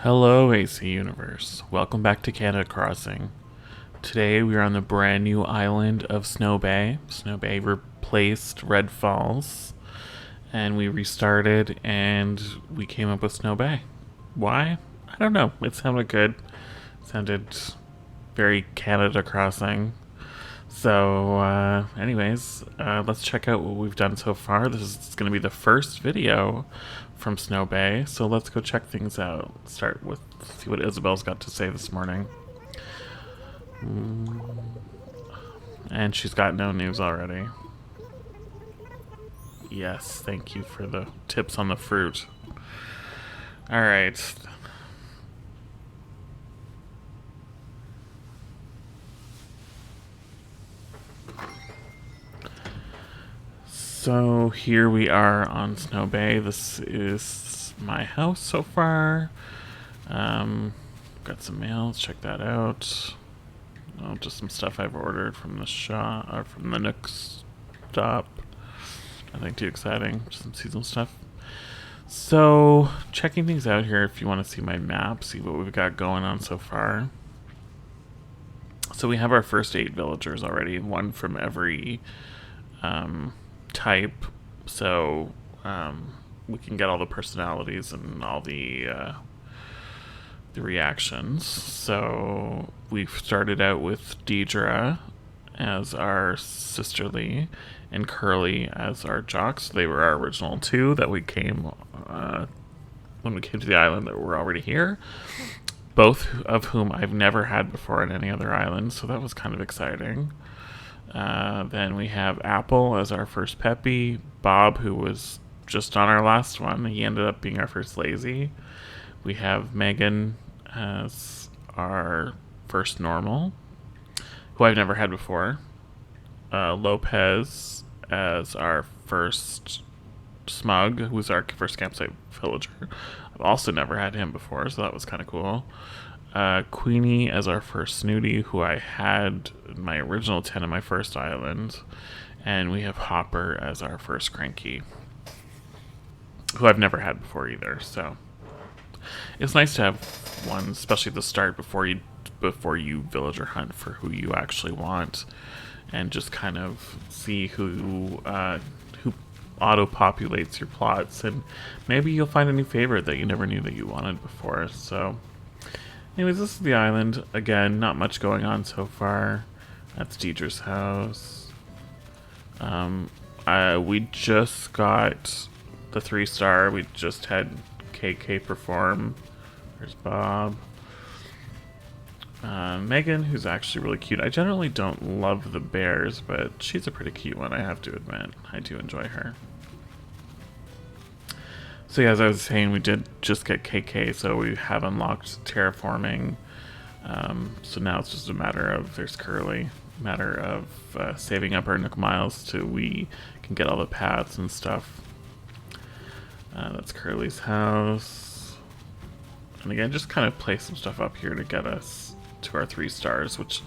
Hello, AC Universe. Welcome back to Canada Crossing. Today we are on the brand new island of Snow Bay. Snow Bay replaced Red Falls, and we restarted and we came up with Snow Bay. Why? I don't know. It sounded good. It sounded very Canada Crossing. So, let's check out what we've done so far. This is going to be the first video from Snow Bay, so let's go check things out. Start with see what Isabel's got to say this morning. And she's got no news already. Yes, thank you for the tips on the fruit. Alright. So here we are on Snow Bay. This is my house so far. Got some mail. Let's check that out. Oh, just some stuff I've ordered from the shop or from the Nook stop. Nothing too exciting. Just some seasonal stuff. So checking things out here. If you want to see my map, see what we've got going on so far. So we have our first 8 villagers already. One from every type, so we can get all the personalities and all the reactions. So we've started out with Deidre as our sisterly and Curly as our jocks. They were our original 2 that we came when we came to the island that were already here, both of whom I've never had before on any other island, so that was kind of exciting. Then we have Apple as our first Peppy. Bob, who was just on our last one, he ended up being our first Lazy. We have Megan as our first Normal, who I've never had before. Lopez as our first Smug, who's our first campsite villager. I've also never had him before, so that was kind of cool. Queenie as our first Snooty, who I had my original 10 on my first island. And we have Hopper as our first Cranky, who I've never had before either. So it's nice to have one, especially at the start before you villager hunt for who you actually want, and just kind of see who auto-populates your plots, and maybe you'll find a new favorite that you never knew that you wanted before. So anyways, this is the island. Again, not much going on so far. That's Deidre's house. We just got the 3-star. We just had KK perform. There's Bob. Megan, who's actually really cute. I generally don't love the bears, but she's a pretty cute one, I have to admit. I do enjoy her. So yeah, as I was saying, we did just get KK, so we have unlocked terraforming. So now it's just a matter of, there's Curly, matter of saving up our Nook miles so we can get all the paths and stuff. That's Curly's house. And again, just kind of place some stuff up here to get us to our 3 stars, which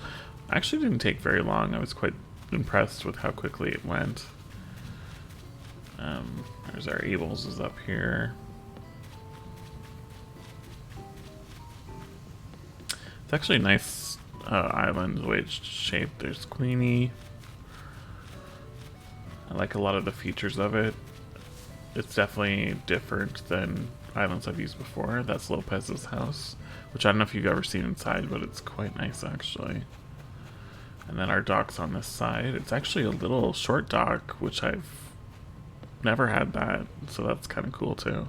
actually didn't take very long. I was quite impressed with how quickly it went. There's our Abels is up here. It's actually a nice island, the way it's shaped. There's Queenie. I like a lot of the features of it. It's definitely different than islands I've used before. That's Lopez's house, which I don't know if you've ever seen inside, but it's quite nice actually. And then our dock's on this side. It's actually a little short dock, which I've never had that, so that's kind of cool too.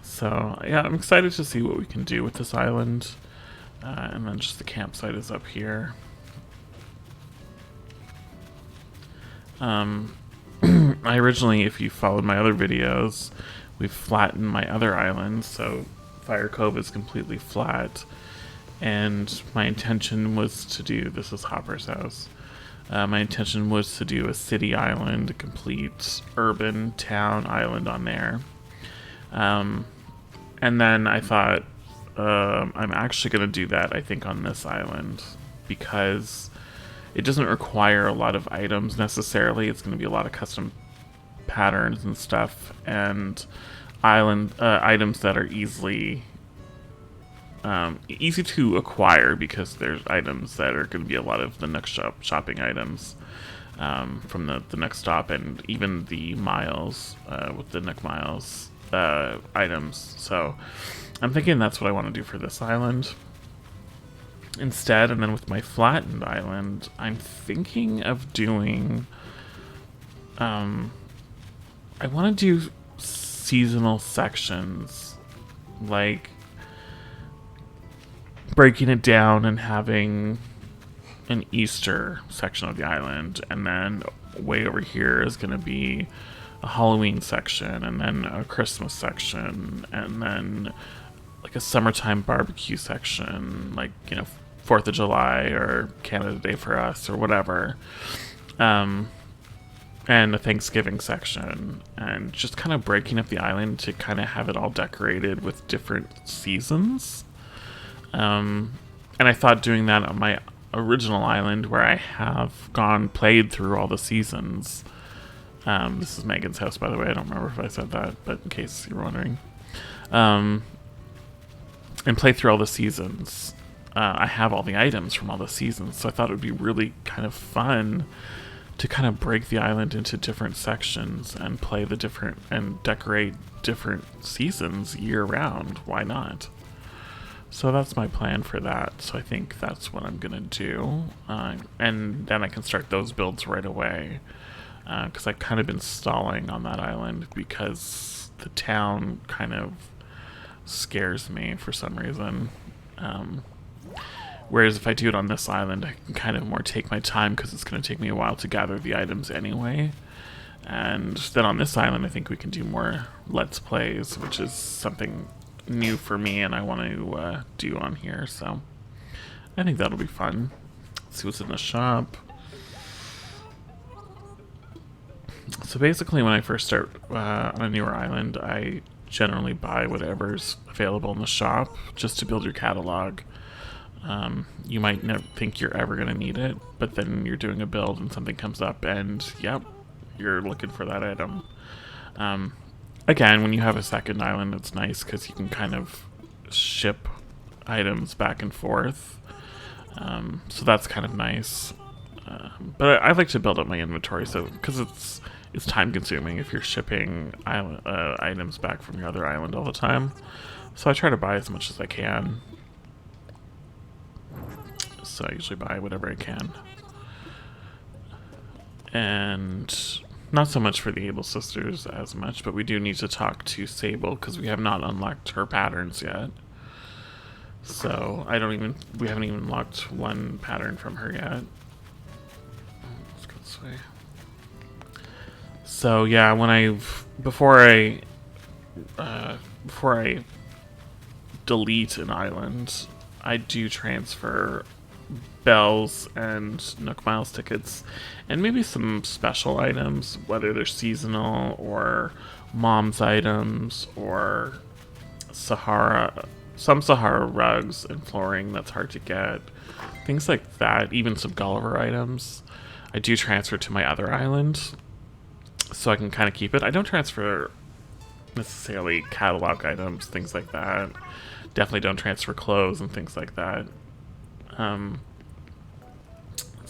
So yeah, I'm excited to see what we can do with this island. And then just the campsite is up here. I originally, if you followed my other videos, we've flattened my other island, so Fire Cove is completely flat. And my intention was to do, this is Hopper's house. My intention was to do a city island, a complete urban town island on there. And then I thought, I'm actually going to do that, I think, on this island, because it doesn't require a lot of items necessarily. It's going to be a lot of custom patterns and stuff, and items that are easy to acquire, because there's items that are going to be a lot of the Nook shopping items from the Nook stop, and even the miles with the Nook miles items. So I'm thinking that's what I want to do for this island instead. And then with my flattened island, I'm thinking of doing I want to do seasonal sections, like breaking it down and having an Easter section of the island, and then way over here is going to be a Halloween section, and then a Christmas section, and then like a summertime barbecue section, like, you know, 4th of July or Canada Day for us or whatever, and a Thanksgiving section, and just kind of breaking up the island to kind of have it all decorated with different seasons. And I thought doing that on my original island, where I have played through all the seasons. This is Megan's house, by the way. I don't remember if I said that, but in case you're wondering. And play through all the seasons. I have all the items from all the seasons, so I thought it would be really kind of fun to kind of break the island into different sections and play and decorate different seasons year round. Why not? So that's my plan for that. So I think that's what I'm gonna do, and then I can start those builds right away, because I've kind of been stalling on that island because the town kind of scares me for some reason. Whereas if I do it on this island, I can kind of more take my time, because it's going to take me a while to gather the items anyway. And then on this island, I think we can do more Let's Plays, which is something new for me and I want to do on here. So I think that'll be fun. Let's see what's in the shop. So basically, when I first start on a newer island, I generally buy whatever's available in the shop just to build your catalog. You might not think you're ever going to need it, but then you're doing a build and something comes up and, yep, you're looking for that item. Again, when you have a second island, it's nice because you can kind of ship items back and forth. So that's kind of nice. But I like to build up my inventory, so because it's time consuming if you're shipping items back from your other island all the time. So I try to buy as much as I can. So I usually buy whatever I can. And not so much for the Able Sisters as much, but we do need to talk to Sable because we have not unlocked her patterns yet. So we haven't even unlocked one pattern from her yet. Let's go this way. So yeah, before I delete an island, I do transfer bells and Nook Miles tickets, and maybe some special items, whether they're seasonal or mom's items or some Sahara rugs and flooring that's hard to get, things like that. Even some Gulliver items I do transfer to my other island so I can kind of keep it. I don't transfer necessarily catalog items, things like that. Definitely don't transfer clothes and things like that. Let's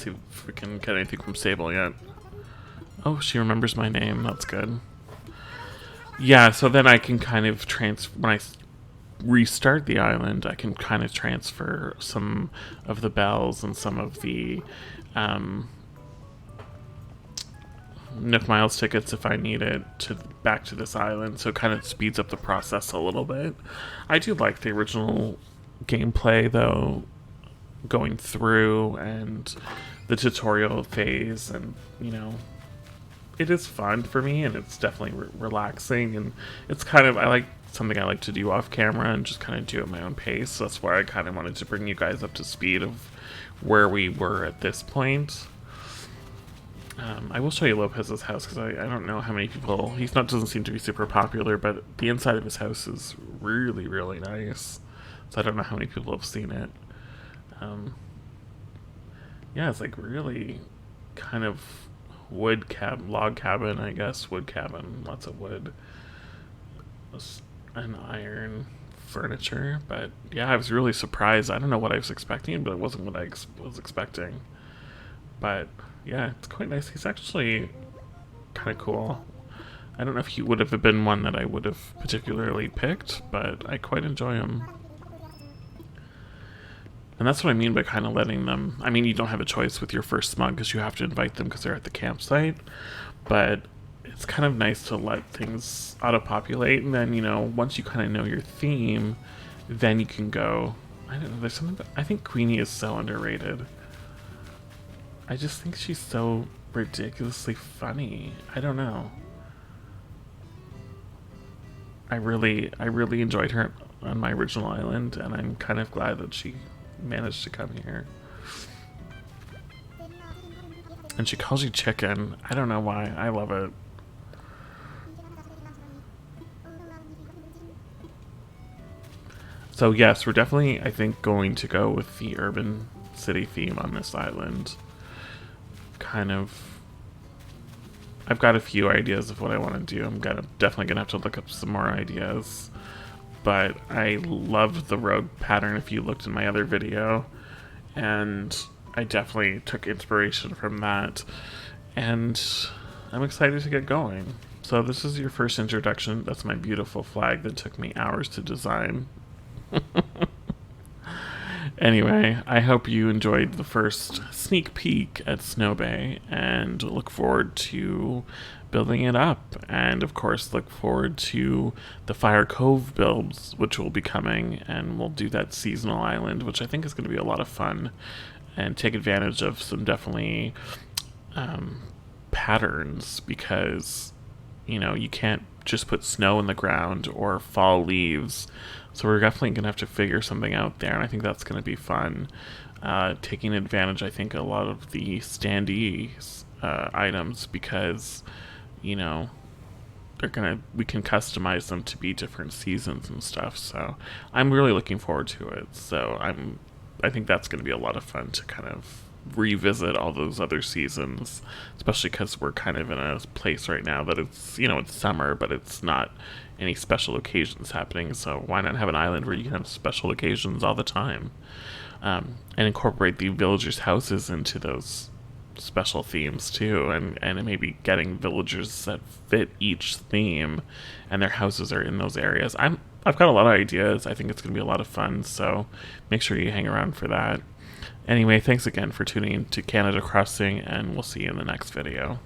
see if we can get anything from Sable yet. Oh, she remembers my name. That's good. Yeah, so then I can kind of when I restart the island, I can kind of transfer some of the bells and some of the Nook Miles tickets if I need it back to this island, so it kind of speeds up the process a little bit. I do like the original gameplay though, going through and the tutorial phase, and you know, it is fun for me and it's definitely relaxing, and it's kind of something I like to do off camera and just kind of do at my own pace. So that's why I kind of wanted to bring you guys up to speed of where we were at this point. I will show you Lopez's house because I don't know how many people. Doesn't seem to be super popular, but the inside of his house is really, really nice. So I don't know how many people have seen it. Yeah, it's like really kind of log cabin, I guess. Wood cabin, lots of wood and iron furniture. But yeah, I was really surprised. I don't know what I was expecting, but it wasn't what I was expecting. But yeah, it's quite nice. He's actually kind of cool. I don't know if he would have been one that I would have particularly picked, but I quite enjoy him. And that's what I mean by kind of letting them... I mean, you don't have a choice with your first smug because you have to invite them because they're at the campsite. But it's kind of nice to let things auto-populate. And then, you know, once you kind of know your theme, then you can go... I don't know, there's something... I think Queenie is so underrated. I just think she's so ridiculously funny. I don't know. I really enjoyed her on my original island, and I'm kind of glad that she managed to come here. And she calls you chicken. I don't know why. I love it. So yes, we're definitely, I think, going to go with the urban city theme on this island. Kind of... I've got a few ideas of what I want to do. I'm definitely gonna have to look up some more ideas. But I loved the rogue pattern if you looked in my other video. And I definitely took inspiration from that. And I'm excited to get going. So this is your first introduction. That's my beautiful flag that took me hours to design. Anyway, I hope you enjoyed the first sneak peek at Snow Bay and look forward to building it up. And of course, look forward to the Fire Cove builds, which will be coming, and we'll do that seasonal island, which I think is going to be a lot of fun and take advantage of some definitely patterns because, you know, you can't just put snow in the ground or fall leaves. So we're definitely going to have to figure something out there, and I think that's going to be fun. Taking advantage, I think, a lot of the standees items because, you know, we can customize them to be different seasons and stuff. So I'm really looking forward to it. So I think that's going to be a lot of fun to kind of revisit all those other seasons, especially because we're kind of in a place right now that it's, you know, it's summer, but it's not any special occasions happening. So why not have an island where you can have special occasions all the time, and incorporate the villagers' houses into those special themes too, and maybe getting villagers that fit each theme and their houses are in those areas. I've got a lot of ideas. I think it's going to be a lot of fun, so make sure you hang around for that. Anyway, thanks again for tuning in to Canada Crossing, and we'll see you in the next video.